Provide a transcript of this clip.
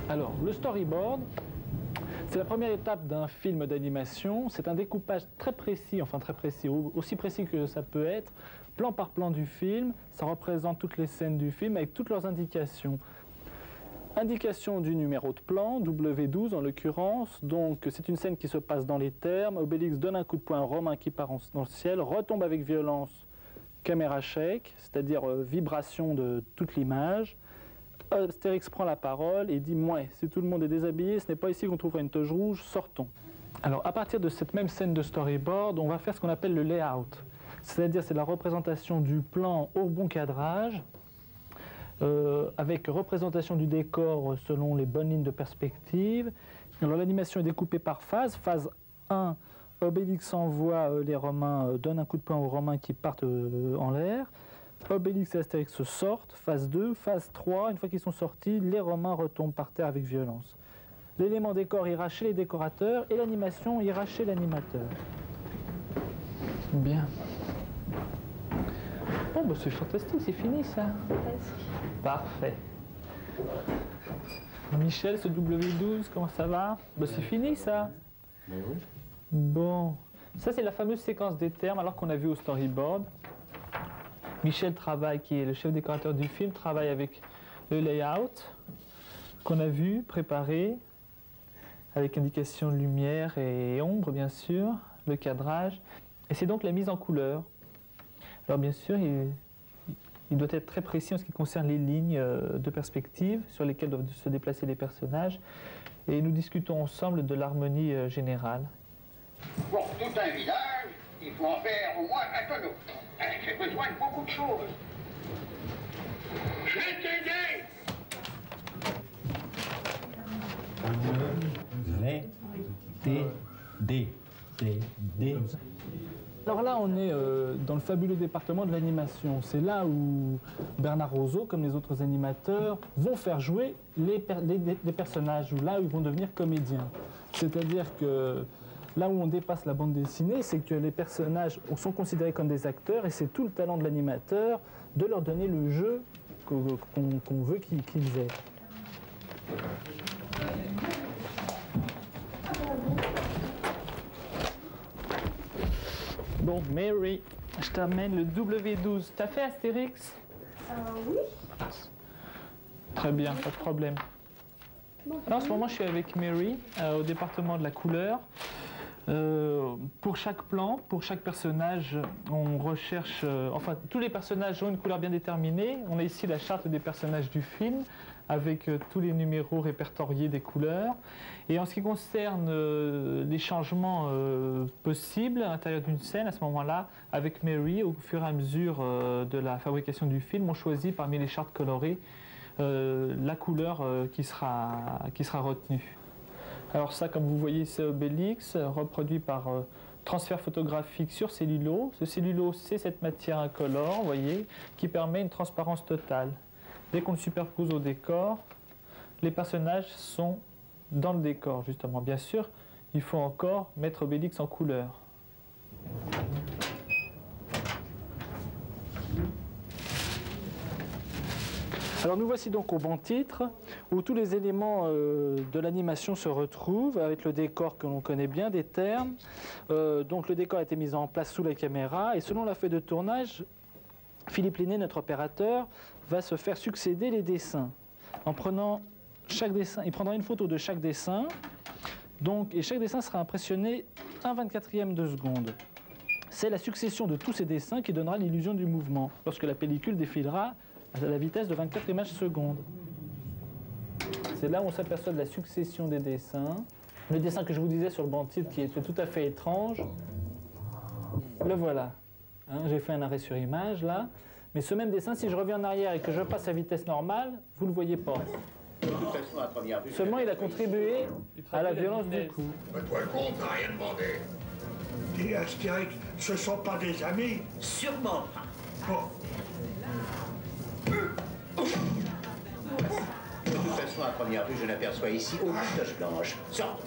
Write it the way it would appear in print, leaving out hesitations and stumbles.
Alors, le storyboard, c'est la première étape d'un film d'animation. C'est un découpage très précis, enfin très précis, aussi précis que ça peut être, plan par plan du film. Ça représente toutes les scènes du film avec toutes leurs indications. Indication du numéro de plan, W12 en l'occurrence. Donc c'est une scène qui se passe dans les thermes. Obélix donne un coup de poing à Romain qui part dans le ciel, retombe avec violence, caméra shake, c'est-à-dire vibration de toute l'image. Astérix prend la parole et dit « Mouais, si tout le monde est déshabillé, ce n'est pas ici qu'on trouvera une toge rouge, sortons ». Alors à partir de cette même scène de storyboard, on va faire ce qu'on appelle le layout. C'est-à-dire c'est la représentation du plan au bon cadrage, avec représentation du décor selon les bonnes lignes de perspective. Alors l'animation est découpée par phase. Phase 1, Obélix envoie les Romains, donne un coup de poing aux Romains qui partent en l'air. Obélix et Astérix sortent. Phase 2, phase 3, une fois qu'ils sont sortis, les Romains retombent par terre avec violence. L'élément décor ira chez les décorateurs et l'animation ira chez l'animateur. Bien. Bon, bah c'est fantastique, c'est fini ça. Presque. Parfait. Michel, ce W12, comment ça va? Bah, c'est fini ça. Mais oui. Bon, ça c'est la fameuse séquence des termes alors qu'on a vu au storyboard. Michel travaille, qui est le chef décorateur du film, travaille avec le layout qu'on a vu, préparé, avec indication de lumière et ombre bien sûr, le cadrage. Et c'est donc la mise en couleur. Alors bien sûr, il doit être très précis en ce qui concerne les lignes de perspective sur lesquelles doivent se déplacer les personnages. Et nous discutons ensemble de l'harmonie générale. Pour tout un village, il faut en faire au moins un tonneau. J'ai besoin de beaucoup de choses. Je vais t'aider. Alors là, on est dans le fabuleux département de l'animation. C'est là où Bernard Roseau, comme les autres animateurs, vont faire jouer les personnages, ou là où ils vont devenir comédiens. C'est-à-dire que là où on dépasse la bande dessinée, c'est que les personnages sont considérés comme des acteurs et c'est tout le talent de l'animateur de leur donner le jeu qu'on veut qu'ils aient. Bon, Mary, je t'amène le W12. T'as fait Astérix? Oui. Très bien, pas de problème. Alors, en ce moment, je suis avec Mary au département de la couleur. Pour chaque plan, pour chaque personnage, on recherche... enfin, tous les personnages ont une couleur bien déterminée. On a ici la charte des personnages du film, avec tous les numéros répertoriés des couleurs. Et en ce qui concerne les changements possibles à l'intérieur d'une scène, à ce moment-là, avec Mary, au fur et à mesure de la fabrication du film, on choisit parmi les chartes colorées la couleur qui sera retenue. Alors ça, comme vous voyez, c'est Obélix, reproduit par transfert photographique sur cellulo. Ce cellulo, c'est cette matière incolore, vous voyez, qui permet une transparence totale. Dès qu'on le superpose au décor, les personnages sont dans le décor, justement. Bien sûr, il faut encore mettre Obélix en couleur. Alors nous voici donc au banc titre, où tous les éléments de l'animation se retrouvent, avec le décor que l'on connaît bien, des termes. Donc le décor a été mis en place sous la caméra, et selon la feuille de tournage, Philippe Linné, notre opérateur, va se faire succéder les dessins. En prenant chaque dessin, il prendra une photo de chaque dessin, donc, et chaque dessin sera impressionné 1/24e de seconde. C'est la succession de tous ces dessins qui donnera l'illusion du mouvement, lorsque la pellicule défilera à la vitesse de 24 images secondes. C'est là où on s'aperçoit de la succession des dessins. Le dessin que je vous disais sur le banc de titre qui était tout à fait étrange, le voilà. Hein, j'ai fait un arrêt sur image là, mais ce même dessin, si je reviens en arrière et que je passe à vitesse normale, vous ne le voyez pas. De toute façon, à première vue, Seulement, il a contribué à la violence du coup. Mais toi, le con, t'as rien demandé. Dis, Astérix, ce sont pas des amis? sûrement pas. Bon. De toute façon, à première vue, je n'aperçois ici aucune tache blanche. Sors.